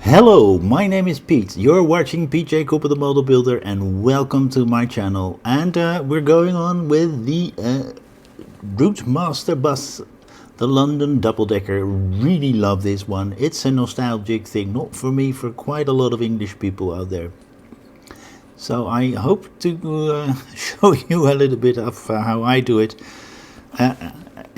Hello, my name is Pete. You're watching PJ Cobra the Model Builder, and welcome to my channel. And we're going on with the Routemaster Bus, the London double-decker. Really love this one. It's a nostalgic thing, not for me, for quite a lot of English people out there. So I hope to show you a little bit of how I do it.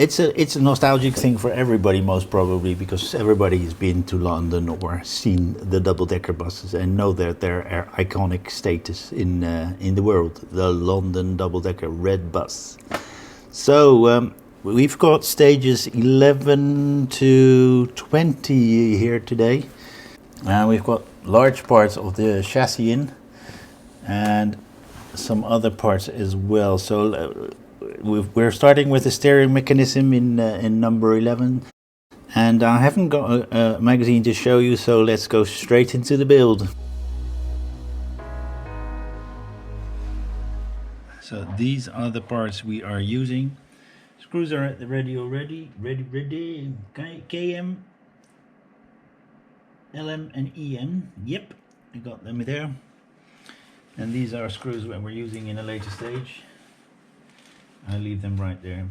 It's a nostalgic thing for everybody, most probably, because everybody has been to London or seen the double-decker buses and know that their iconic status in the world, the London double-decker red bus. So we've got stages 11 to 20 here today. We've got large parts of the chassis in and some other parts as well. So we're starting with the steering mechanism in number 11, and I haven't got a magazine to show you, so let's go straight into the build. So these are the parts we are using. Screws are at the ready already. Ready. KM, LM and EM. Yep, I got them there. And these are screws that we're using in a later stage. I'll leave them right there.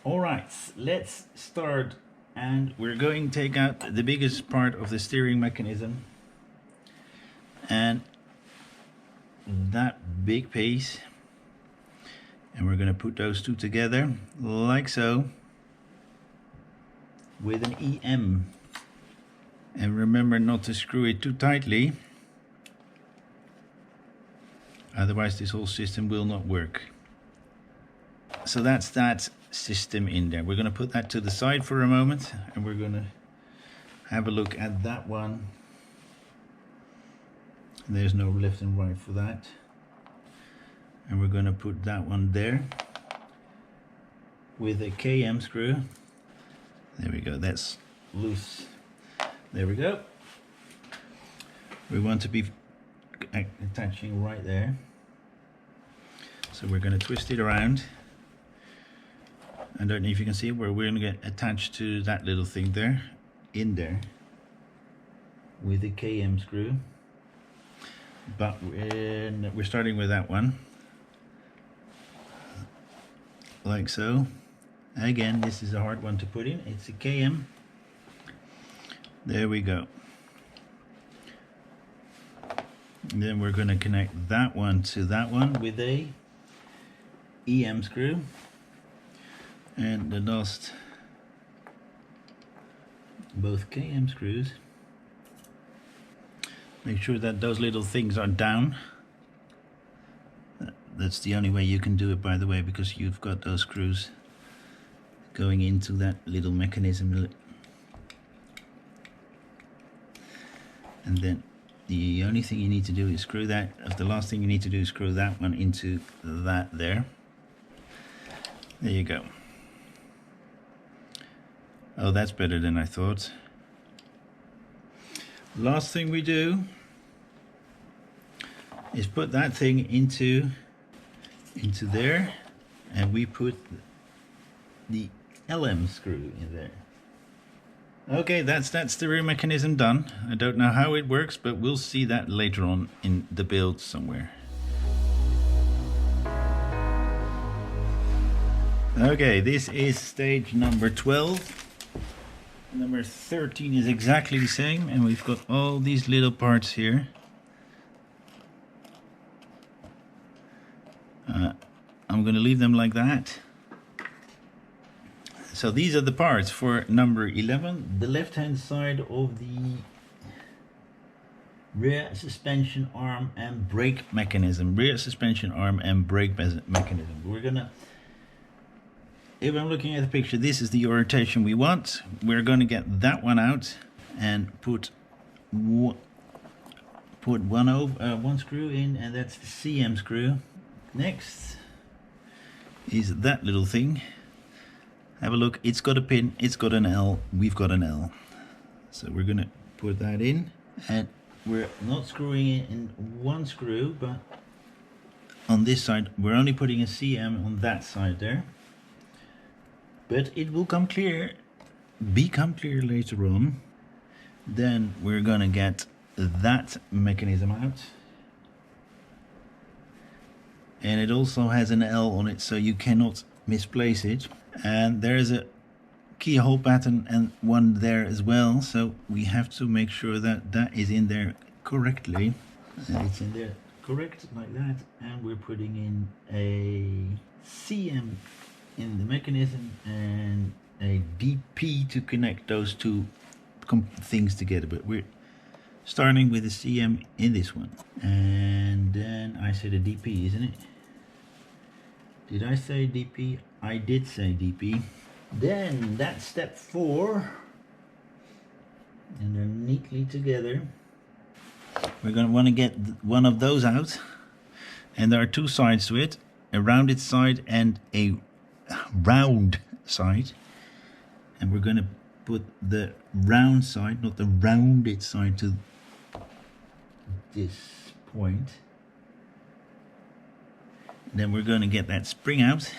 Alright, let's start, and we're going to take out the biggest part of the steering mechanism and that big piece, and we're going to put those two together like so with an EM. And remember not to screw it too tightly, otherwise this whole system will not work. So that's that system in there. We're going to put that to the side for a moment, and we're going to have a look at that one. There's no left and right for that. And we're going to put that one there with a KM screw. There we go, that's loose. There we go. We want to be attaching right there. So we're going to twist it around. I don't know if you can see where we're going to get attached to that little thing there, in there, with a KM screw. But we're starting with that one, like so. Again, this is a hard one to put in. It's a KM. There we go. And then we're going to connect that one to that one with a EM screw. And the last, both KM screws. Make sure that those little things are down. That's the only way you can do it, by the way, because you've got those screws going into that little mechanism. And then the only thing you need to do is screw that, the last thing you need to do is screw that one into that there. There you go. Oh, that's better than I thought. Last thing we do is put that thing into there, and we put the LM screw in there. Okay, that's the rear mechanism done. I don't know how it works, but we'll see that later on in the build somewhere. Okay, this is stage number 12. Number 13 is exactly the same, and we've got all these little parts here. I'm going to leave them like that. So these are the parts for number 11. The left hand side of the rear suspension arm and brake mechanism. Rear suspension arm and brake mechanism. We're gonna, if I'm looking at the picture, this is the orientation we want. We're going to get that one out and put one screw in, and that's the CM screw. Next is that little thing. Have a look, it's got a pin, it's got an L, we've got an L. So we're going to put that in, and we're not screwing it in one screw, but on this side we're only putting a CM on that side there. But it will become clear later on Then we're gonna get that mechanism out, and it also has an L on it, so you cannot misplace it. And there's a keyhole pattern and one there as well, so we have to make sure that that is in there correctly. And it's in there correct like that, and we're putting in a CM in the mechanism and a DP to connect those two things together, but we're starting with a CM in this one. And then I said a DP, isn't it? Did I say DP? I did say DP. Then that's step 4, and they're neatly together. We're going to want to get one of those out, and there are two sides to it, a rounded side and a round side, and we're going to put the round side, not the rounded side, to this point. Then we're going to get that spring out,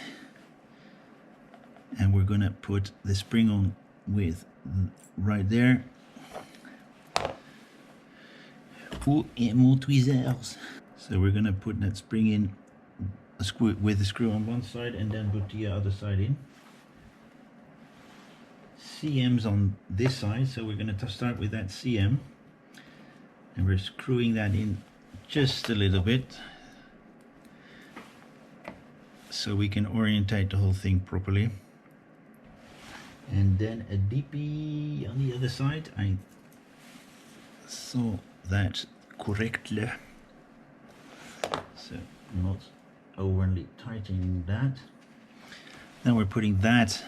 and we're going to put the spring on with right there. Où est mon tweezers? So we're going to put that spring in a screw, with the screw on one side, and then put the other side in. CM's on this side, so we're going to start with that CM, and we're screwing that in just a little bit so we can orientate the whole thing properly. And then a DP on the other side. I saw that correctly, so not overly tightening that. Then we're putting that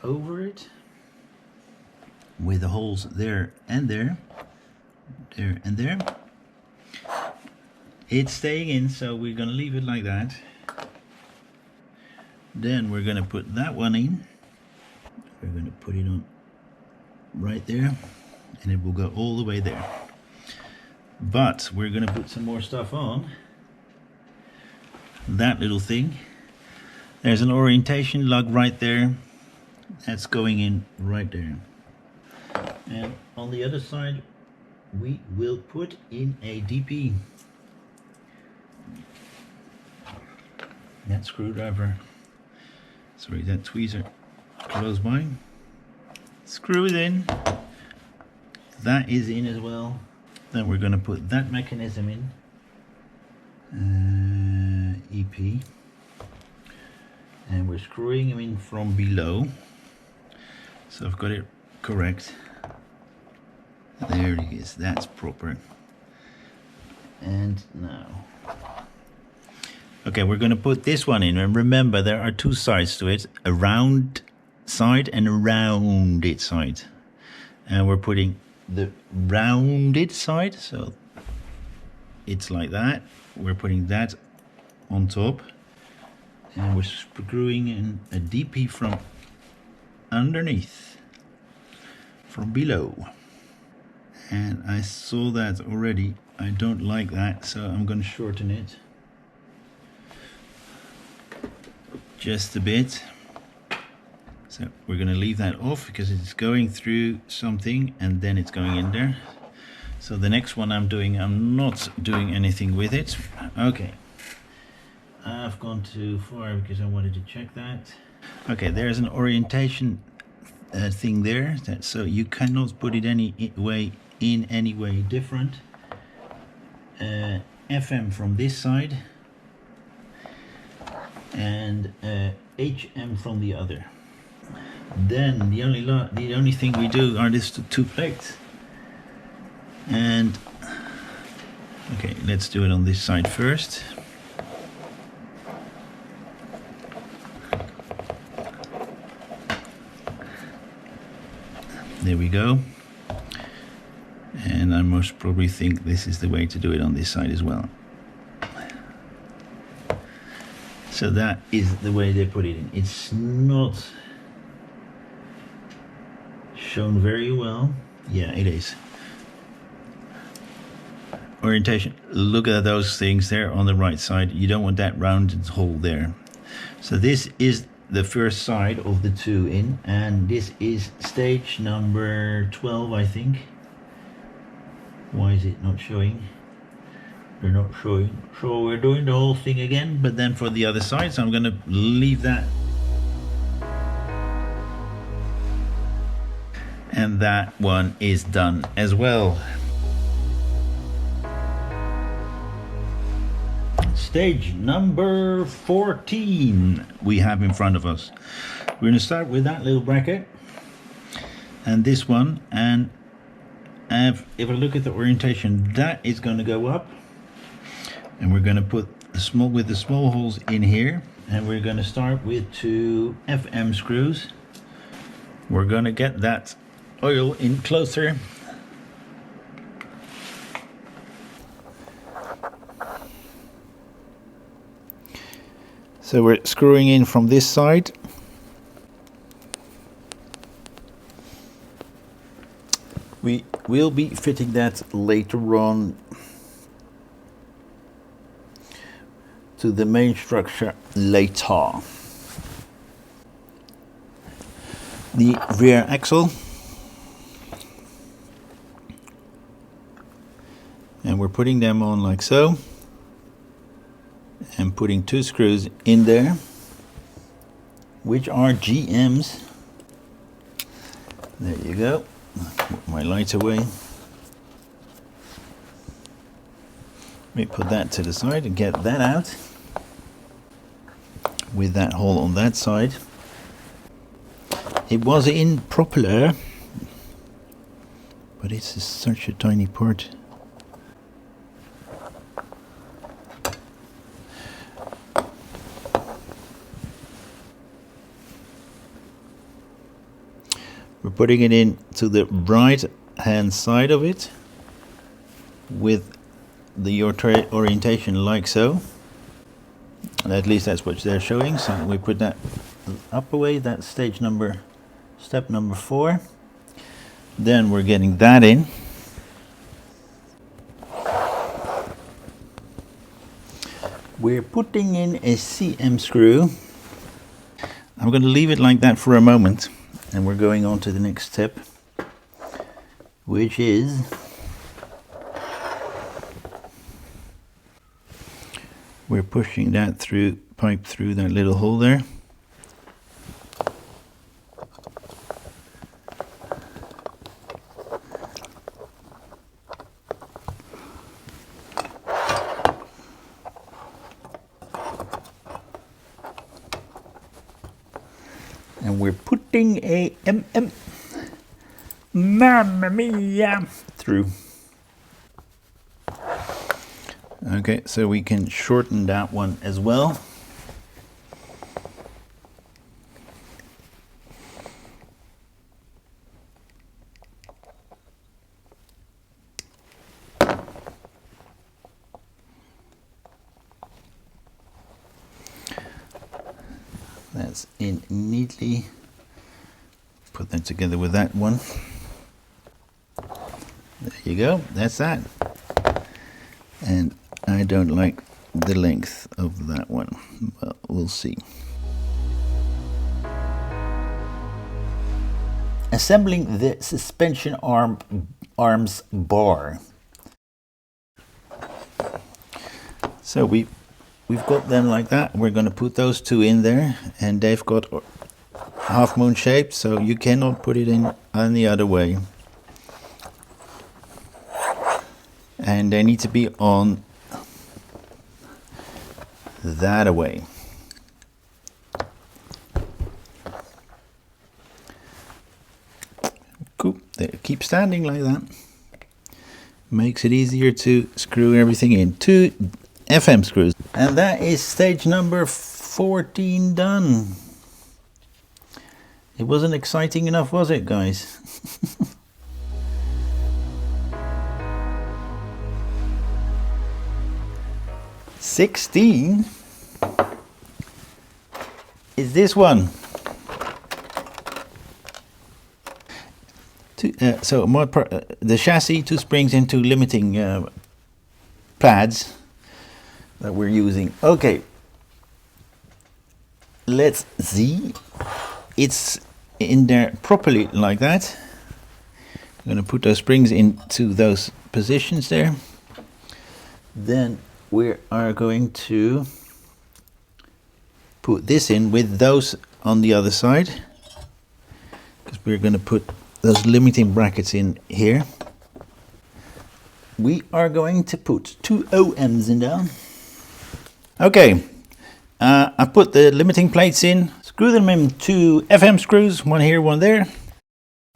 over it with the holes there and there, there and there. It's staying in, so we're going to leave it like that. Then we're going to put that one in. We're going to put it on right there, and it will go all the way there. But we're going to put some more stuff on. That little thing. There's an orientation lug right there. That's going in right there. And on the other side, we will put in a DP. That screwdriver, sorry, that tweezer close by. Screw it in. That is in as well. Then we're going to put that mechanism in. EP. And we're screwing them in from below. So I've got it correct. There it is. That's proper. And now. Okay, we're going to put this one in, and remember there are two sides to it, a round side and a rounded side. And we're putting the rounded side, so it's like that. We're putting that on top, and we're screwing in a DP from underneath, from below. And I saw that already. I don't like that, so I'm going to shorten it just a bit. So we're going to leave that off because it's going through something and then it's going in there. So the next one I'm not doing anything with it. Okay, I've gone too far because I wanted to check that. Okay, there's an orientation thing there, so you cannot put it any way different. FM from this side and HM from the other. Then the only thing we do are these two plates. And okay, let's do it on this side first. There we go. And I most probably think this is the way to do it on this side as well. So that is the way they put it in. It's not shown very well. Yeah, it is. Orientation. Look at those things there on the right side. You don't want that rounded hole there. So this is the first side of the two in, and this is stage number 12, I think. Why is it not showing? They're not showing. So we're doing the whole thing again, but then for the other side, so I'm going to leave that. And that one is done as well. Stage number 14 we have in front of us. We're going to start with that little bracket and this one, and if I look at the orientation, that is going to go up, and we're going to put the small holes in here, and we're going to start with 2 FM screws. We're going to get that oil in closer. So we're screwing in from this side. We will be fitting that later on to the main structure later. The rear axle. And we're putting them on like so. And putting 2 screws in there, which are GMs. There you go. Put my light away. Let me put that to the side and get that out with that hole on that side. It was in propeller, but it's such a tiny part. We're putting it in to the right hand side of it with the orientation like so, and at least that's what they're showing. So we put that up away. That's step number 4. Then we're getting that in. We're putting in a CM screw. I'm going to leave it like that for a moment, and we're going on to the next step, which is we're pushing that pipe through that little hole there. And we're putting a Mamma Mia through. Okay, so we can shorten that one as well. That's in neatly. Put that together with that one. There you go, that's that. And I don't like the length of that one, but we'll see. Assembling the suspension arms bar. So we've got them like that. We're going to put those 2 in there, and they've got half moon shaped, so you cannot put it in any other way. And they need to be on that away. Cool. They keep standing like that. Makes it easier to screw everything in. 2 FM screws. And that is stage number 14 done. It wasn't exciting enough, was it, guys? $16 is this one. The chassis, 2 springs and 2 limiting pads that we're using. Okay, let's see. It's in there properly like that. I'm going to put those springs into those positions there. Then we are going to put this in with those on the other side, because we're going to put those limiting brackets in here. We are going to put 2 OMs in there. Okay, I put the limiting plates in, screw them in 2 FM screws, one here, one there.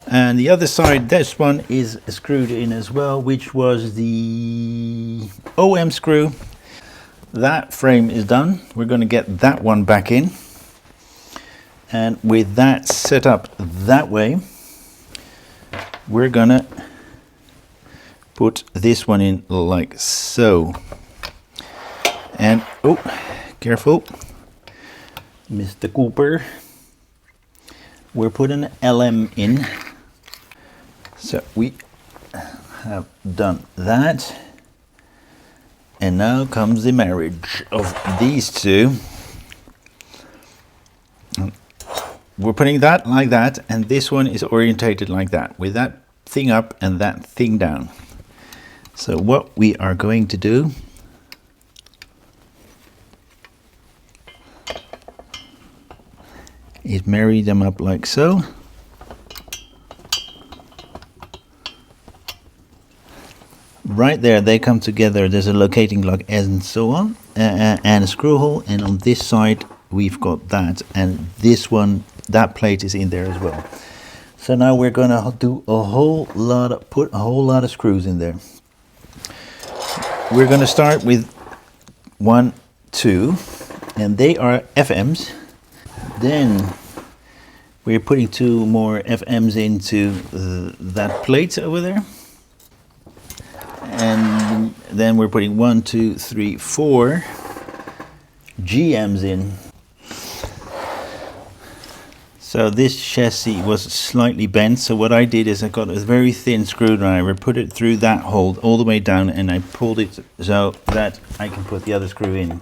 And the other side, this one is screwed in as well, which was the OM screw. That frame is done. We're going to get that one back in. And with that set up that way, we're going to put this one in like so. And, oh, careful, Mr. Cooper. We're putting an LM in. So we have done that, and now comes the marriage of these two. We're putting that like that, and this one is orientated like that, with that thing up and that thing down. So what we are going to do is marry them up like so. Right there, they come together. There's a locating lug and so on, and a screw hole. And on this side, we've got that, and this one, that plate is in there as well. So now we're gonna do put a whole lot of screws in there. We're gonna start with 1, 2, and they are FMs. Then we're putting 2 more FMs into that plate over there. And then we're putting 1, 2, 3, 4 GMs in. So this chassis was slightly bent, so what I did is I got a very thin screwdriver, put it through that hole all the way down, and I pulled it so that I can put the other screw in.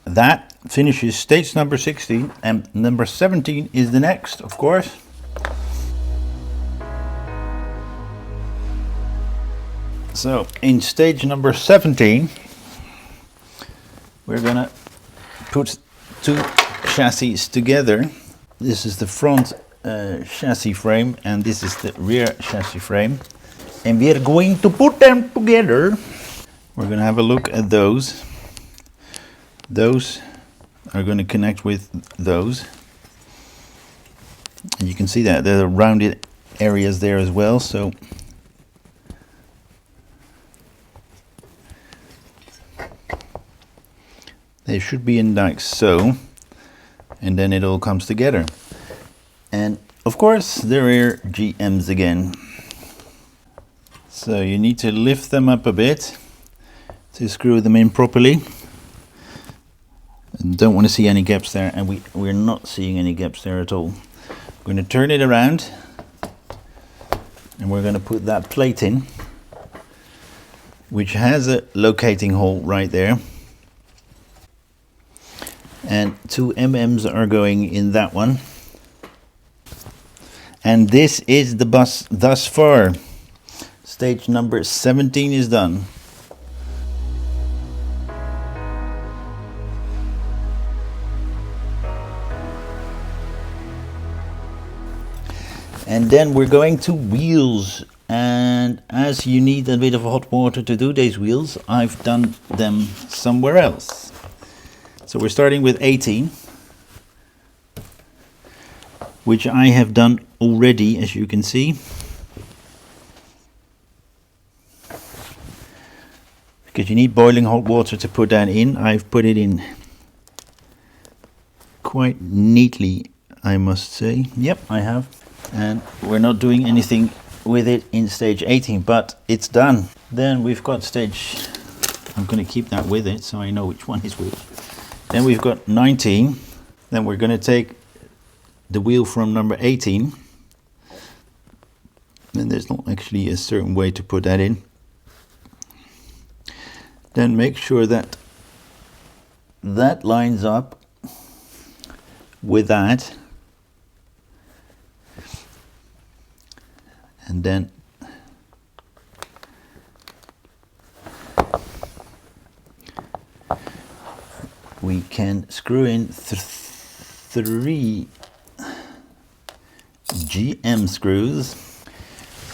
That finishes stage number 16, and number 17 is the next, of course. So in stage number 17, we're gonna put 2 chassis together. This is the front chassis frame, and this is the rear chassis frame. And we are going to put them together. We're gonna have a look at those. Those are going to connect with those. And you can see that there are rounded areas there as well. So they should be in like so, and then it all comes together. And of course the rear GMs again. So you need to lift them up a bit to screw them in properly. And don't want to see any gaps there, and we're not seeing any gaps there at all. We're going to turn it around, and we're going to put that plate in, which has a locating hole right there. And 2 MMs are going in that one. And this is the bus thus far. Stage number 17 is done. And then we're going to wheels, and as you need a bit of hot water to do these wheels, I've done them somewhere else. So we're starting with 18, which I have done already, as you can see. Because you need boiling hot water to put that in. I've put it in quite neatly, I must say. Yep, I have. And we're not doing anything with it in stage 18, but it's done. Then we've got stage, I'm going to keep that with it so I know which one is which. Then we've got 19. Then we're going to take the wheel from number 18. And there's not actually a certain way to put that in. Then make sure that that lines up with that, and then we can screw in three GM screws.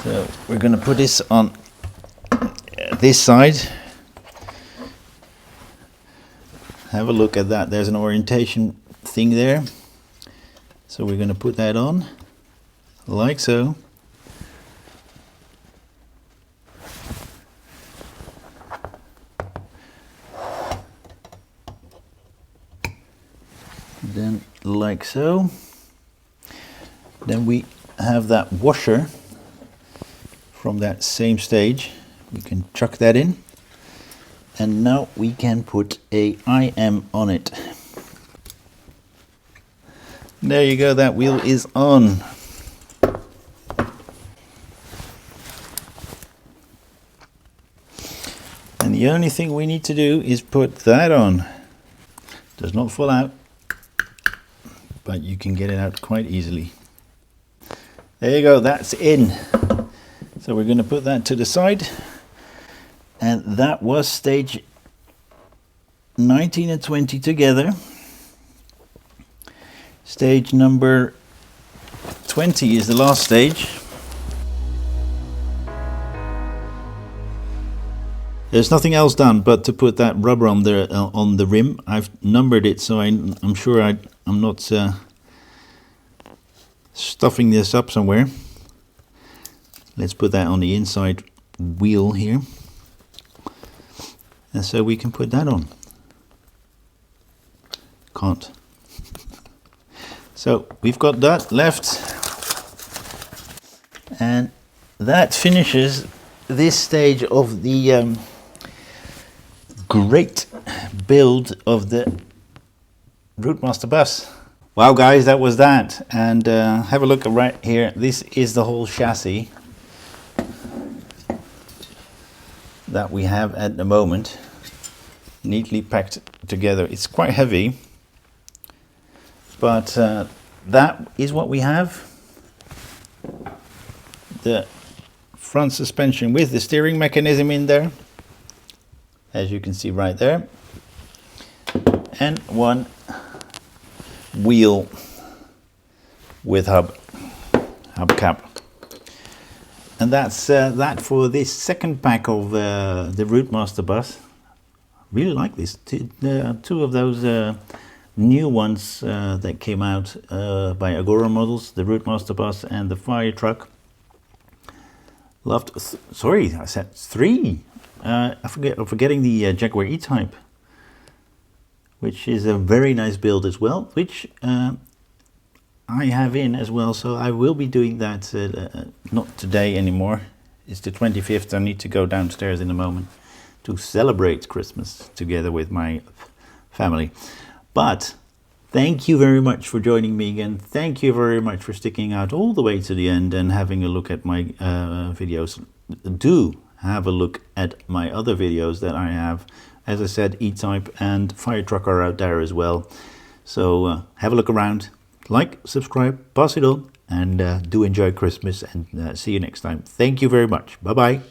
So we're going to put this on this side. Have a look at that. There's an orientation thing there. So we're going to put that on like so. Then like so. Then we have that washer from that same stage. We can chuck that in. And now we can put a IM on it. There you go, that wheel is on. And the only thing we need to do is put that on. Does not fall out, but you can get it out quite easily. There you go, that's in. So we're going to put that to the side. And that was stage 19 and 20 together. Stage number 20 is the last stage. There's nothing else done but to put that rubber on the rim. I've numbered it, so I'm sure I'm not stuffing this up somewhere. Let's put that on the inside wheel here. And so we can put that on. Can't. So we've got that left. And that finishes this stage of the great build of the Routemaster Bus. Wow guys, that was that. And have a look right here. This is the whole chassis that we have at the moment, neatly packed together. It's quite heavy, but that is what we have. The front suspension with the steering mechanism in there, as you can see right there, and one wheel with hubcap. And that's that for this second pack of the Routemaster Bus. Really like this. Two of those new ones that came out by Agora models, the Routemaster Bus and the fire truck. Loved. Sorry, I said three. I'm forgetting the Jaguar E-Type, which is a very nice build as well, which I have in as well, so I will be doing that not today anymore. It's the 25th. I need to go downstairs in a moment to celebrate Christmas together with my family. But thank you very much for joining me again. Thank you very much for sticking out all the way to the end and having a look at my videos. Do have a look at my other videos that I have. As I said, E-Type and Fire Truck are out there as well. So have a look around. Like, subscribe, pass it on, and do enjoy Christmas, and see you next time. Thank you very much. Bye-bye.